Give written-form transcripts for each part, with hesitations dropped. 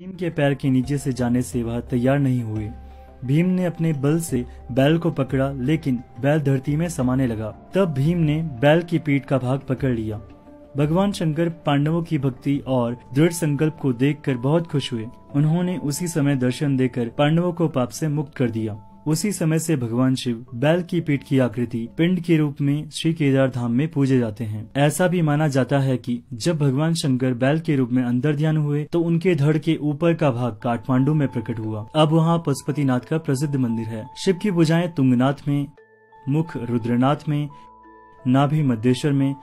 भीम के पैर के नीचे से जाने से वह तैयार नहीं हुए। भीम ने अपने बल से बैल को पकड़ा, लेकिन बैल धरती में समाने लगा। तब भीम ने बैल की पीठ का भाग पकड़ लिया। भगवान शंकर पांडवों की भक्ति और दृढ़ संकल्प को देखकर बहुत खुश हुए। उन्होंने उसी समय दर्शन देकर पांडवों को पाप से मुक्त कर दिया। उसी समय से भगवान शिव बैल की पीठ की आकृति पिंड के रूप में श्री केदार धाम में पूजे जाते हैं। ऐसा भी माना जाता है कि जब भगवान शंकर बैल के रूप में अंतर्ध्यान हुए तो उनके धड़ के ऊपर का भाग काठमांडू में प्रकट हुआ। अब वहाँ पशुपतिनाथ का प्रसिद्ध मंदिर है। शिव की पूजाएं तुंगनाथ में, मुख रुद्रनाथ में, नाभि मध्येश्वर में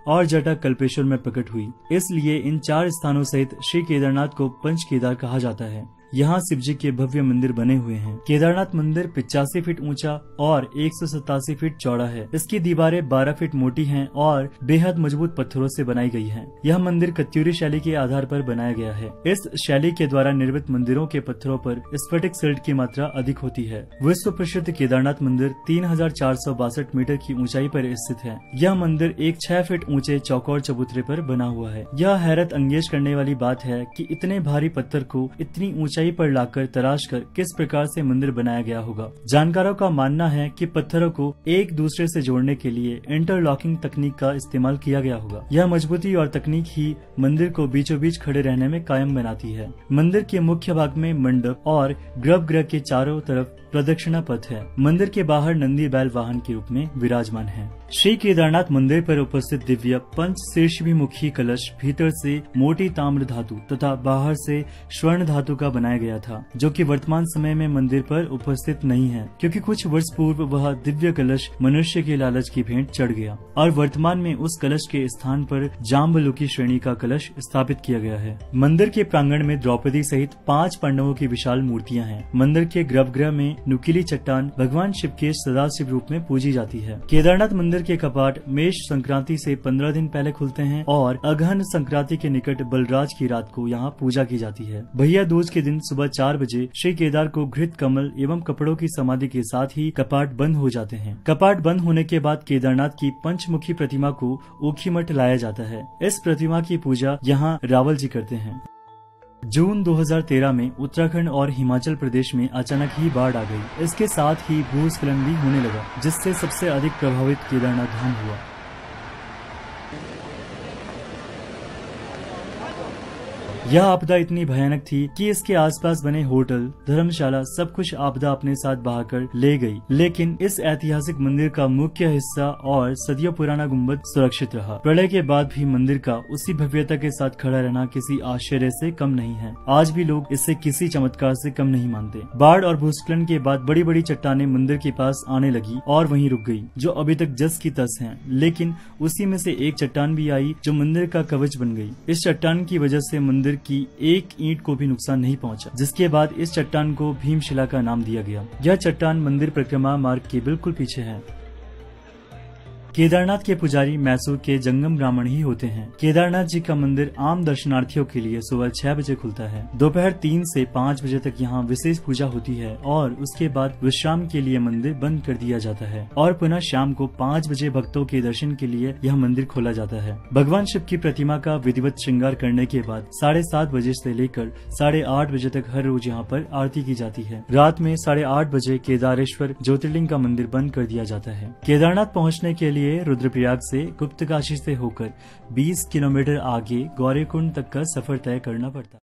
और जटा कल्पेश्वर में प्रकट हुई। इसलिए इन 4 स्थानों सहित श्री केदारनाथ को पंच केदार कहा जाता है। यहाँ शिव जी के भव्य मंदिर बने हुए हैं। केदारनाथ मंदिर 85 फीट ऊंचा और 187 फीट चौड़ा है। इसकी दीवारें 12 फीट मोटी हैं और बेहद मजबूत पत्थरों से बनाई गई हैं। यह मंदिर कत्यूरी शैली के आधार पर बनाया गया है। इस शैली के द्वारा निर्मित मंदिरों के पत्थरों पर स्फटिक सिल्ट की मात्रा अधिक होती है। विश्व प्रसिद्ध केदारनाथ मंदिर 3462 मीटर की ऊंचाई पर स्थित है। यह मंदिर एक 6 फीट ऊंचे चौकोर चबूतरे पर बना हुआ है। यह हैरत अंगेज करने वाली बात है कि इतने भारी पत्थर को इतनी ऊंचाई पर लाकर तराश कर किस प्रकार से मंदिर बनाया गया होगा। जानकारों का मानना है कि पत्थरों को एक दूसरे से जोड़ने के लिए इंटरलॉकिंग तकनीक का इस्तेमाल किया गया होगा। यह मजबूती और तकनीक ही मंदिर को बीचों बीच खड़े रहने में कायम बनाती है। मंदिर के मुख्य भाग में मंडप और गर्भगृह के चारों तरफ प्रदक्षिणा पथ है। मंदिर के बाहर नंदी बैल वाहन के रूप में विराजमान है। श्री केदारनाथ मंदिर पर उपस्थित दिव्य पंच शीर्षभिमुखी कलश भीतर से मोटी ताम्र धातु तथा बाहर से स्वर्ण धातु का बनाया गया था, जो कि वर्तमान समय में मंदिर पर उपस्थित नहीं है, क्योंकि कुछ वर्ष पूर्व वह दिव्य कलश मनुष्य के लालच की भेंट चढ़ गया और वर्तमान में उस कलश के स्थान पर जाम्बलू की श्रेणी का कलश स्थापित किया गया है। मंदिर के प्रांगण में द्रौपदी सहित 5 पांडवों की विशाल मूर्तियां हैं। मंदिर के गर्भगृह में नुकीली चट्टान भगवान शिव के सदाशिव रूप में पूजी जाती है। केदारनाथ मंदिर के कपाट मेष संक्रांति से 15 दिन पहले खुलते हैं और अगहन संक्रांति के निकट बलराज की रात को यहाँ पूजा की जाती है। भैया दूज के दिन सुबह 4 बजे श्री केदार को घृत कमल एवं कपड़ों की समाधि के साथ ही कपाट बंद हो जाते हैं। कपाट बंद होने के बाद केदारनाथ की पंचमुखी प्रतिमा को ऊखीमठ लाया जाता है। इस प्रतिमा की पूजा यहाँ रावल जी करते हैं। जून 2013 में उत्तराखंड और हिमाचल प्रदेश में अचानक ही बाढ़ आ गई। इसके साथ ही भूस्खलन भी होने लगा, जिससे सबसे अधिक प्रभावित केदारनाथ धाम हुआ। यह आपदा इतनी भयानक थी कि इसके आसपास बने होटल, धर्मशाला सब कुछ आपदा अपने साथ बहाकर ले गई। लेकिन इस ऐतिहासिक मंदिर का मुख्य हिस्सा और सदियों पुराना गुम्बद सुरक्षित रहा। प्रलय के बाद भी मंदिर का उसी भव्यता के साथ खड़ा रहना किसी आश्चर्य से कम नहीं है। आज भी लोग इसे किसी चमत्कार से कम नहीं मानते। बाढ़ और भूस्खलन के बाद बड़ी बड़ी चट्टानें मंदिर के पास आने लगी और वहीं रुक गई, जो अभी तक जस की तस हैं। लेकिन उसी में से एक चट्टान भी आई जो मंदिर का कवच बन गई। इस चट्टान की वजह से मंदिर की एक ईंट को भी नुकसान नहीं पहुंचा, जिसके बाद इस चट्टान को भीमशिला का नाम दिया गया। यह चट्टान मंदिर परिक्रमा मार्ग के बिल्कुल पीछे है। केदारनाथ के पुजारी मैसूर के जंगम ब्राह्मण ही होते हैं। केदारनाथ जी का मंदिर आम दर्शनार्थियों के लिए सुबह 6 बजे खुलता है। दोपहर 3 से 5 बजे तक यहाँ विशेष पूजा होती है और उसके बाद विश्राम के लिए मंदिर बंद कर दिया जाता है और पुनः शाम को 5 बजे भक्तों के दर्शन के लिए यह मंदिर खोला जाता है। भगवान शिव की प्रतिमा का विधिवत श्रृंगार करने के बाद 7:30 बजे से लेकर 8:30 बजे तक हर रोज यहाँ पर आरती की जाती है। रात में 8:30 बजे केदारेश्वर ज्योतिर्लिंग का मंदिर बंद कर दिया जाता है। केदारनाथ पहुँचने के लिए रुद्रप्रयाग से गुप्तकाशी से होकर 20 किलोमीटर आगे गौरीकुंड तक का सफर तय करना पड़ता है।